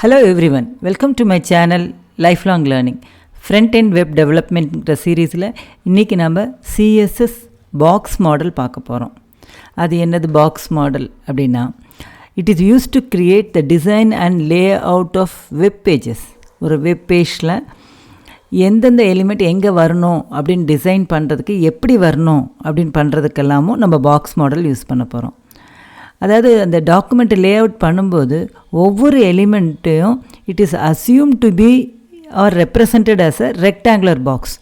Hello everyone, welcome to my channel Lifelong Learning. Front End Web Development சீரீஸில் இன்றைக்கி நம்ம CSS box model பார்க்க போகிறோம். அது என்னது பாக்ஸ் மாடல் அப்படின்னா, it is use to create the design and layout of web pages. ஒரு web பேஜில் எந்தெந்த எலிமெண்ட் எங்கே வரணும் அப்படின்னு டிசைன் பண்ணுறதுக்கு, எப்படி வரணும் அப்படின்னு பண்ணுறதுக்கெல்லாமும் நம்ம பாக்ஸ் மாடல் யூஸ் பண்ண போகிறோம். அதாவது அந்த டாக்குமெண்ட்டை லே அவுட் பண்ணும்போது ஒவ்வொரு எலிமெண்ட்டையும் it is assume to be are represented as a rectangular box.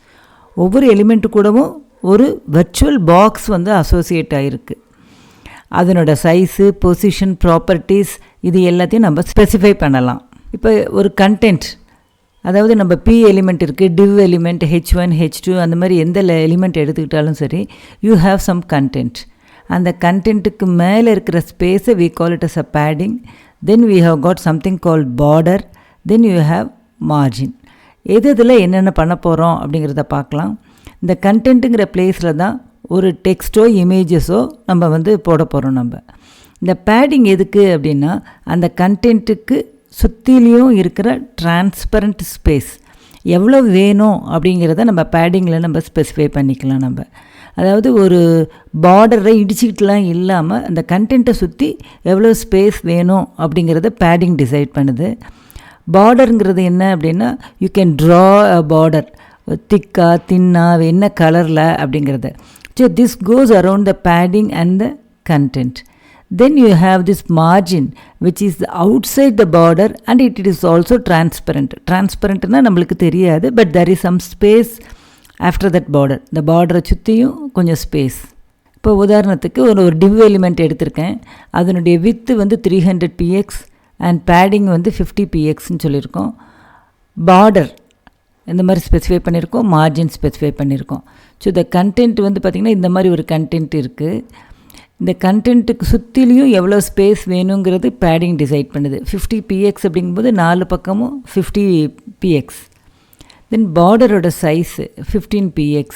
ஒவ்வொரு எலிமெண்ட்டு கூடவும் ஒரு வர்ச்சுவல் பாக்ஸ் வந்து அசோசியேட் ஆகிருக்கு. அதனோட சைஸு, பொசிஷன், ப்ராப்பர்ட்டிஸ் இது எல்லாத்தையும் நம்ம ஸ்பெசிஃபை பண்ணலாம். இப்போ ஒரு கண்டென்ட், அதாவது நம்ம பி எலிமெண்ட் இருக்குது, டிவ் எலிமெண்ட், H1, H2 அந்த மாதிரி எந்த எலிமெண்ட் எடுத்துக்கிட்டாலும் சரி, யூ ஹாவ் சம் கண்டென்ட். அந்த கண்டென்ட்டுக்கு மேலே இருக்கிற ஸ்பேஸை we call it as a padding. Then we have got something called border. Then you have margin. இதில் என்னென்ன பண்ண போகிறோம் அப்படிங்கிறத பார்க்கலாம். இந்த கண்டென்ட்டுங்கிற பிளேஸில் தான் ஒரு டெக்ஸ்ட்டோ இமேஜஸோ நம்ம வந்து போட போகிறோம். நம்ம இந்த பேடிங் எதுக்கு அப்படின்னா, அந்த கண்டென்ட்டுக்கு சுற்றிலையும் இருக்கிற டிரான்ஸ்பரண்ட் ஸ்பேஸ் எவ்வளோ வேணும் அப்படிங்கிறத நம்ம பேடிங்கில் நம்ம ஸ்பெசிஃபை பண்ணிக்கலாம். நம்ம அதாவது ஒரு பார்டரை இடிச்சிக்கிட்டுலாம் இல்லாமல் அந்த கண்டென்ட்டை சுற்றி எவ்வளோ ஸ்பேஸ் வேணும் அப்படிங்கிறத பேடிங் டிசைட் பண்ணுது. பார்டருங்கிறது என்ன அப்படின்னா, you can draw a border, திக்கா தின்னா என்ன கலரில் அப்படிங்கிறத. So this goes around the padding and the content. Then you have this margin which is outside the border and it is also transparent. Transparentனா நம்மளுக்கு தெரியாது, but there is some space after that border. இந்த பார்டரை சுற்றியும் கொஞ்சம் space. இப்போ உதாரணத்துக்கு ஒரு div element எடுத்திருக்கேன். அதனுடைய வித்து வந்து 300 px அண்ட் பேடிங் வந்து 50 pxன்னு சொல்லியிருக்கோம். பார்டர் இந்த மாதிரி ஸ்பெசிஃபை பண்ணியிருக்கோம், மார்ஜின் ஸ்பெசிஃபை பண்ணியிருக்கோம். ஸோ இந்த கண்டென்ட் வந்து பார்த்திங்கன்னா இந்த மாதிரி ஒரு கண்டென்ட் இருக்குது. இந்த கண்டென்ட்டுக்கு சுற்றிலையும் எவ்வளோ ஸ்பேஸ் வேணுங்கிறது பேடிங் டிசைட் பண்ணுது. 50 px அப்படிங்கும்போது 4 பக்கமும் 50 px. தென் பார்டரோட சைஸு 15 px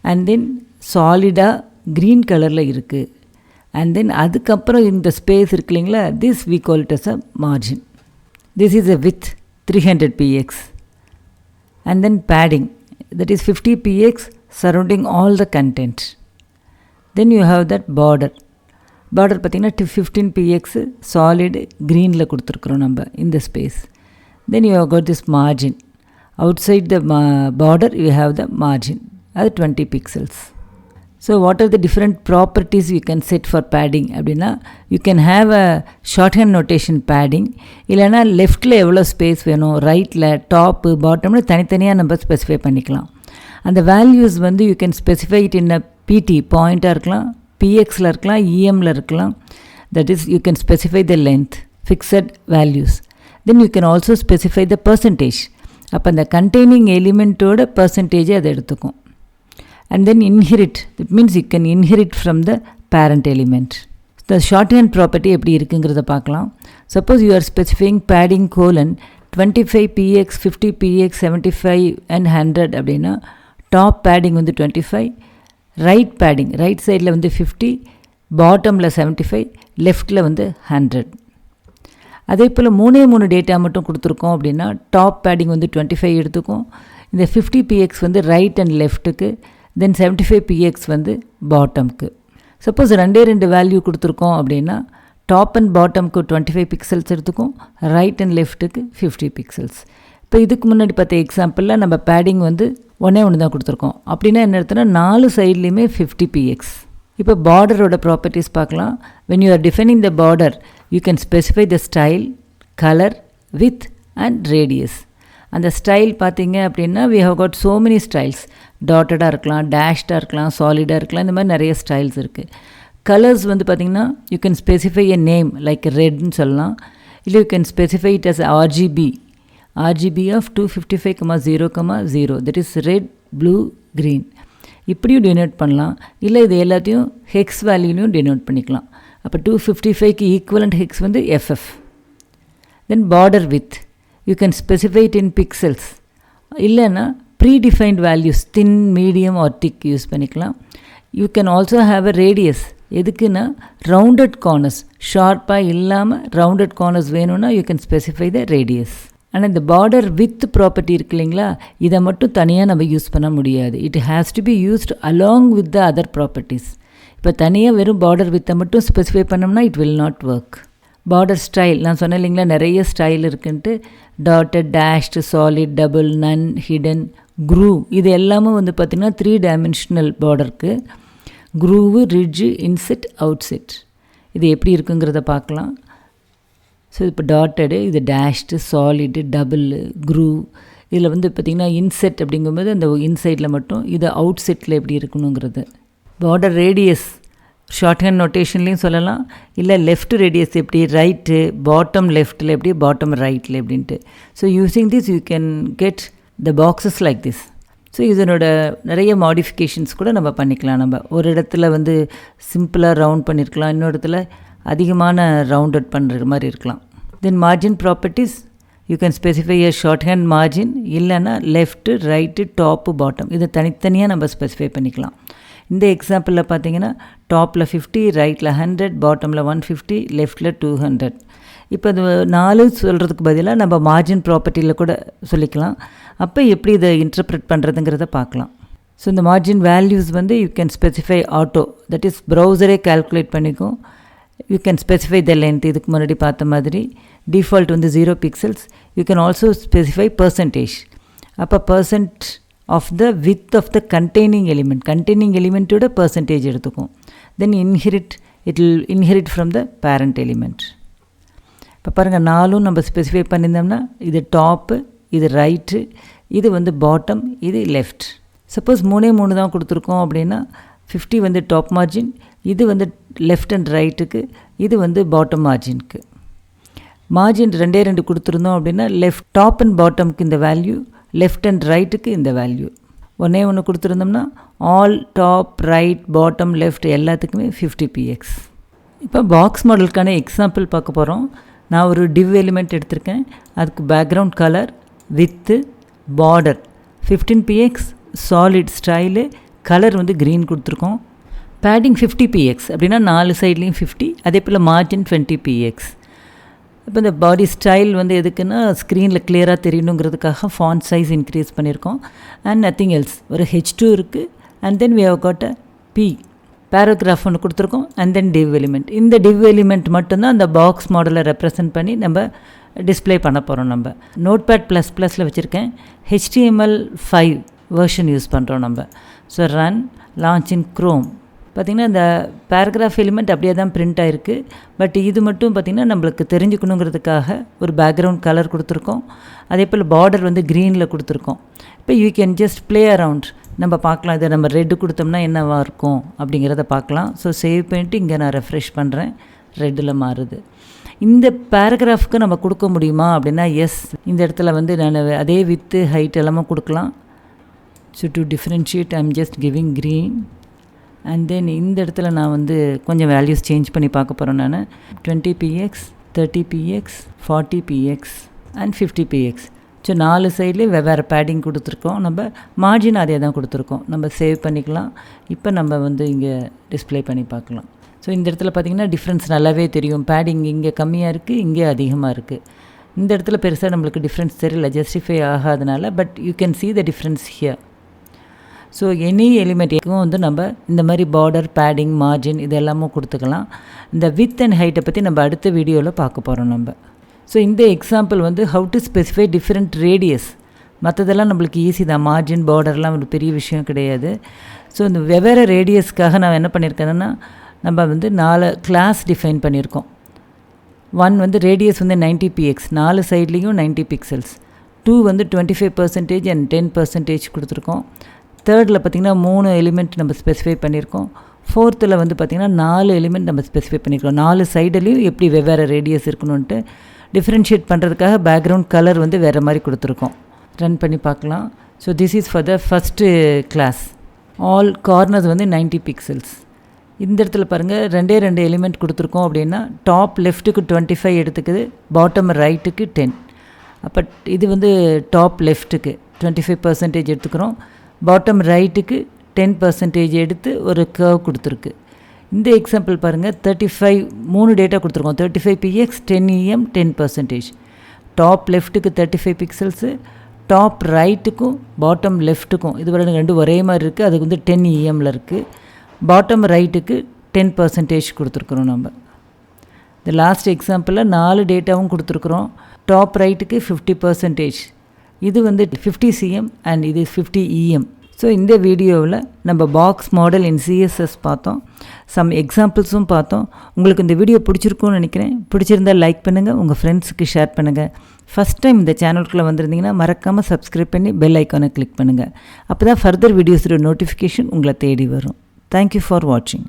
அண்ட் தென் சாலிடாக க்ரீன் கலரில் இருக்குது. அண்ட் தென் அதுக்கப்புறம் இந்த ஸ்பேஸ் இருக்கு இல்லைங்களா, this we call it as a margin. This is a width 300 px and then padding, that is 50 px surrounding all the content. Then you have that border. Border பார்த்திங்கன்னா 15 px solid க்ரீனில் கொடுத்துருக்குறோம் நம்ம இந்த space. Then you have got this margin. Outside the border you have the margin, அது 20 pixels. So what are the different properties you can set for padding அப்படின்னா, you can have a shorthand notation padding. இல்லைனா லெஃப்டில் எவ்வளோ space வேணும், ரைட்டில், top, பாட்டம்னு தனித்தனியாக நம்ம specify பண்ணிக்கலாம். அந்த வேல்யூஸ் வந்து you can specify it in a PT பாயிண்ட்டாக இருக்கலாம், PXல இருக்கலாம், EMல இருக்கலாம். That is you can specify the length, fixed values. Then you can also specify the percentage. அப்போ அந்த கண்டெய்னிங் எலிமெண்ட்டோட பர்சன்டேஜை அதை எடுத்துக்கும். And then inherit, it means you can inherit from the parent element. The short hand property எப்படி இருக்குங்கிறத பார்க்கலாம். Suppose you are specifying padding colon 25 px, 50 px, 75 and 100 அப்படின்னா, top padding வந்து 25, right padding right சைடில் வந்து 50, பாட்டமில் 75, லெஃப்டில் வந்து 100. அதே போல் 3 டேட்டா மட்டும் கொடுத்துருக்கோம் அப்படின்னா, டாப் பேடிங் வந்து 25 எடுத்துக்கும், இந்த 50 px வந்து ரைட் அண்ட் லெஃப்ட்டுக்கு, தென் 75 px வந்து பாட்டம்க்கு. சப்போஸ் 2 வேல்யூ கொடுத்துருக்கோம் அப்படின்னா, டாப் அண்ட் பாட்டம்க்கு 25 பிக்சல்ஸ் எடுத்துக்கும், ரைட் அண்ட் லெஃப்ட்டுக்கு 50 பிக்சல்ஸ். இப்போ இதுக்கு முன்னாடி பார்த்த எக்ஸாம்பிளில் நம்ம பேடிங் வந்து ஒன்று தான் கொடுத்துருக்கோம். அப்படின்னா என்ன அர்த்தம்னா, 4 சைட்லேயுமே 50 px. இப்போ பார்டரோட ப்ராப்பர்ட்டிஸ் பார்க்கலாம். when you are defining the border you can specify the style, color, width and radius. அந்த ஸ்டைல் பார்த்தீங்க அப்படின்னா, we have got so many styles. டாட்டடாக இருக்கலாம், டேஷ்டாக இருக்கலாம், சாலிடாக இருக்கலாம், இந்த மாதிரி நிறைய ஸ்டைல்ஸ் இருக்குது. கலர்ஸ் வந்து பார்த்திங்கன்னா, you can specify a name like ரெட்னு சொல்லலாம். இல்லை you can specify it as RGB of 255,0,0, that is red, blue, green. இப்படியும் டினோட் பண்ணலாம். இல்லை இது எல்லாத்தையும் ஹெக்ஸ் வேல்யூலையும் டினோட் பண்ணிக்கலாம். அப்போ 255க்கு ஈக்குவலண்ட் ஹெக்ஸ் வந்து FF. Then border with you can specify it in pixels. இல்லைன்னா predefined values thin, medium or thick use பண்ணிக்கலாம். You can also have a radius எதுக்குன்னா ரவுண்டட் கார்னர்ஸ், ஷார்ப்பாக இல்லாமல் ரவுண்டட் கார்னர்ஸ் வேணும்னா you can specify the radius. ஆனால் இந்த border with property இருக்கு இல்லைங்களா, இதை மட்டும் தனியாக நம்ம யூஸ் பண்ண முடியாது. It has to be used along with the other properties. இப்போ தனியாக வெறும் பார்டர் வித்தை மட்டும் ஸ்பெசிஃபை பண்ணோம்னா it will not work. Border style நான் சொன்னேன் இல்லைங்களா, நிறைய ஸ்டைல் இருக்குன்ட்டு. டாட்டட், டேஷ்டு, சாலிட், டபுள், நன், ஹிடன், க்ரூவ், இது எல்லாமே வந்து பார்த்திங்கன்னா 3 டைமென்ஷனல் பார்டருக்கு. க்ரூவு, ரிட்ஜு, இன்செட், அவுட்செட், இது எப்படி இருக்குங்கிறத பார்க்கலாம். ஸோ இப்போ டாட்டடு, இது டேஷ்டு, சாலிடு, டபுள், க்ரூவ். இதில் வந்து பார்த்திங்கன்னா இன்செட் அப்படிங்கும்போது அந்த இன்சைடில் மட்டும், இது அவுட் செட்டில் எப்படி இருக்கணுங்கிறது. பார்டர் ரேடியஸ் ஷார்ட் ஹேண்ட் நோட்டேஷன்லேயும் சொல்லலாம், இல்லை லெஃப்ட் ரேடியஸ் எப்படி, ரைட்டு பாட்டம் லெஃப்ட்டில் எப்படி, பாட்டம் ரைட்டில் எப்படின்ட்டு. So using this you can get the boxes like this. So இதனோட நிறைய மாடிஃபிகேஷன்ஸ் கூட நம்ம பண்ணிக்கலாம். நம்ம ஒரு இடத்துல வந்து சிம்பிளாக ரவுண்ட் பண்ணியிருக்கலாம், இன்னொரு இடத்துல அதிகமான ரவுண்டட் பண்ணுற மாதிரி இருக்கலாம். Then margin properties you can specify a shorthand margin, இல்லைன்னா லெஃப்ட்டு, ரைட்டு, டாப்பு, பாட்டம், இதை தனித்தனியாக நம்ம ஸ்பெசிஃபை பண்ணிக்கலாம். இந்த எக்ஸாம்பிளில் பார்த்தீங்கன்னா டாப்பில் 50, ரைட்டில் 100, பாட்டமில் 150, லெஃப்டில் 200. இப்போ அது 4 சொல்கிறதுக்கு பதிலாக நம்ம மார்ஜின் ப்ராப்பர்ட்டியில் கூட சொல்லிக்கலாம். அப்போ எப்படி இதை இன்டர்ப்ரெட் பண்ணுறதுங்கிறத பார்க்கலாம். ஸோ இந்த மார்ஜின் வேல்யூஸ் வந்து you can specify auto, that is ப்ரௌசரே கால்குலேட் பண்ணிக்கும். You can specify the length, இதுக்கு முன்னாடி பார்த்த மாதிரி. டிஃபால்ட் வந்து 0 pixels. You can also specify percentage. அப்போ percent of the width of the containing எலிமெண்ட்டோட பர்சன்டேஜ் எடுத்துக்கும். Then it will inherit from the parent element. இப்போ பாருங்கள், 4 நம்ம ஸ்பெசிஃபை பண்ணியிருந்தோம்னா இது டாப்பு, இது ரைட்டு, இது வந்து பாட்டம், இது லெஃப்ட். சப்போஸ் 3 தான் கொடுத்துருக்கோம் அப்படின்னா 50 வந்து டாப் மார்ஜின், இது வந்து லெஃப்ட் அண்ட் ரைட்டுக்கு, இது வந்து பாட்டம் மார்ஜினுக்கு. மார்ஜின் 2 கொடுத்துருந்தோம் அப்படின்னா லெஃப்ட் டாப் அண்ட் பாட்டமுக்கு இந்த வேல்யூ, லெஃப்ட் அண்ட் ரைட்டுக்கு இந்த வேல்யூ. ஒன்று கொடுத்துருந்தோம்னா all top, right, bottom, left எல்லாத்துக்குமே 50 px. இப்போ பாக்ஸ் மாடலுக்கான எக்ஸாம்பிள் பார்க்க போகிறோம். நான் ஒரு டிவ் எலிமெண்ட் எடுத்திருக்கேன், அதுக்கு background colour, width, border 15 px, solid style, colour வந்து க்ரீன் கொடுத்துருக்கோம். பேடிங் 50 px அப்படின்னா 4 சைட்லேயும் 50, அதே போல் மார்ஜின் 20 px. இப்போ இந்த பாடி ஸ்டைல் வந்து எதுக்குன்னா ஸ்க்ரீனில் கிளியராக தெரியணுங்கிறதுக்காக ஃபாண்ட் சைஸ் இன்க்ரீஸ் பண்ணியிருக்கோம். And nothing else. ஒரு H2 இருக்குது, and then we have got a P paragraph ஒன்று கொடுத்துருக்கோம், அண்ட் தென் டிவ் எலிமெண்ட். இந்த டிவ் எலிமெண்ட் மட்டும்தான் அந்த பாக்ஸ் மாடலை ரெப்ரசன்ட் பண்ணி நம்ம டிஸ்பிளே பண்ண போகிறோம். நம்ம Notepad++ல் வச்சுருக்கேன், HTML5 வெர்ஷன் யூஸ் பண்ணுறோம் நம்ம. ஸோ ரன், லான்ச் இன் க்ரோம். பார்த்திங்கன்னா இந்த பேராகிராஃப் எலிமெண்ட் அப்படியே தான் பிரிண்ட் ஆகிருக்கு. பட் இது மட்டும் பார்த்திங்கன்னா நம்மளுக்கு தெரிஞ்சுக்கணுங்கிறதுக்காக ஒரு பேக்ரவுண்ட் கலர் கொடுத்துருக்கோம். அதே போல் பார்டர் வந்து க்ரீனில் கொடுத்துருக்கோம். இப்போ you can just play around, நம்ம பார்க்கலாம். இதை நம்ம ரெட்டு கொடுத்தோம்னா என்னவாக இருக்கும் அப்படிங்கிறத பார்க்கலாம். ஸோ சேவ் பண்ணிவிட்டு இங்கே நான் ரெஃப்ரெஷ் பண்ணுறேன், ரெட்டில் மாறுது. இந்த பேராகிராஃப்க்கு நம்ம கொடுக்க முடியுமா அப்படின்னா எஸ். இந்த இடத்துல வந்து நான் அதே வித்து ஹைட் எல்லாமே கொடுக்கலாம். So to differentiate I am just giving green. And then இந்த இடத்துல நான் வந்து கொஞ்சம் வேல்யூஸ் சேஞ்ச் பண்ணி பார்க்க போகிறேன். நான் 20 px, 30 px, 40 px and 50 px. So 4 சைட்லேயும் வெவ்வேறு பேடிங் கொடுத்துருக்கோம். நம்ம மார்ஜின் அதே தான் கொடுத்துருக்கோம். நம்ம சேவ் பண்ணிக்கலாம். இப்போ நம்ம வந்து இங்கே டிஸ்பிளே பண்ணி பார்க்கலாம். ஸோ இந்த இடத்துல பார்த்திங்கன்னா டிஃப்ரென்ஸ் நல்லாவே தெரியும். பேடிங் இங்கே கம்மியாக இருக்குது, இங்கே அதிகமாக இருக்குது. இந்த இடத்துல பெருசாக நம்மளுக்கு டிஃப்ரென்ஸ் தெரியல, ஜஸ்டிஃபை ஆகாதனால. But you can see the difference here. So any எலிமெண்ட்டுக்கும் வந்து நம்ம இந்த மாதிரி பார்டர், பேடிங், மார்ஜின் இது எல்லாமும் கொடுத்துக்கலாம். இந்த வித் அண்ட் ஹைட்டை பற்றி நம்ம அடுத்த வீடியோவில் பார்க்க போகிறோம் நம்ம. ஸோ இந்த எக்ஸாம்பிள் வந்து how to specify different radius. மற்றதெல்லாம் நம்மளுக்கு ஈஸி தான், மார்ஜின், பார்டர்லாம் ஒரு பெரிய விஷயம் கிடையாது. ஸோ இந்த வெவ்வேறு ரேடியஸ்க்காக நான் என்ன பண்ணியிருக்கேன்னா நம்ம வந்து 4 கிளாஸ் டிஃபைன் பண்ணியிருக்கோம். 1 வந்து ரேடியஸ் வந்து 90 px, 4 சைட்லேயும் 90 pixels. 2 வந்து 25% அண்ட் 10% கொடுத்துருக்கோம். தேர்டில் பார்த்திங்கன்னா 3 எலிமெண்ட் நம்ம ஸ்பெசிஃபை பண்ணியிருக்கோம். ஃபோர்த்தில் வந்து பார்த்திங்கன்னா 4 எலிமெண்ட் நம்ம ஸ்பெசிஃபை பண்ணியிருக்கோம். 4 சைடுலேயும் எப்படி வெவ்வேறு ரேடியஸ் இருக்கணுன்ட்டு டிஃப்ரென்ஷியேட் பண்ணுறதுக்காக பேக்ரவுண்ட் கலர் வந்து வேறு மாதிரி கொடுத்துருக்கோம். ரன் பண்ணி பார்க்கலாம். So this is for the first class. All corners வந்து 90 pixels. இந்த இடத்துல பாருங்கள் 2 எலிமெண்ட் கொடுத்துருக்கோம் அப்படின்னா டாப் லெஃப்ட்டுக்கு 25 எடுத்துக்குது, பாட்டம் ரைட்டுக்கு 10. அப்போ இது வந்து டாப் லெஃப்ட்டுக்கு 25% எடுத்துக்கிறோம், பாட்டம் ரைட்டுக்கு 10% எடுத்து ஒரு கர்வ் கொடுத்துருக்கு. இந்த எக்ஸாம்பிள் பாருங்கள், 3 டேட்டா கொடுத்துருக்கோம். 35px 10em 10%. டாப் லெஃப்ட்டுக்கு 35 பிக்சல்ஸு, டாப் ரைட்டுக்கும் பாட்டம் லெஃப்ட்டுக்கும் இது பாருங்க ரெண்டும் ஒரே மாதிரி இருக்குது. அதுக்கு வந்து 10em இருக்குது. பாட்டம் ரைட்டுக்கு 10% கொடுத்துருக்குறோம். நம்ம இந்த லாஸ்ட் எக்ஸாம்பிளில் 4 டேட்டாவும் கொடுத்துருக்குறோம். டாப் ரைட்டுக்கு 50%, இது வந்து 50 cm அண்ட் இது 50 em. ஸோ இந்த வீடியோவில் நம்ம பாக்ஸ் மாடல் இன் சிஎஸ்எஸ் பார்த்தோம், சம் எக்ஸாம்பிள்ஸும் பார்த்தோம். உங்களுக்கு இந்த வீடியோ பிடிச்சிருக்கும்னு நினைக்கிறேன். பிடிச்சிருந்தால் லைக் பண்ணுங்கள், உங்கள் ஃப்ரெண்ட்ஸுக்கு ஷேர் பண்ணுங்கள். ஃபஸ்ட் டைம் இந்த சேனலுக்குள்ளே வந்திருந்தீங்கன்னா மறக்காமல் சப்ஸ்கிரைப் பண்ணி பெல் ஐக்கானை கிளிக் பண்ணுங்கள். அப்போ தான் ஃபர்தர் வீடியோஸோட நோட்டிஃபிகேஷன் உங்களை தேடி வரும். தேங்க்யூ ஃபார் வாட்சிங்.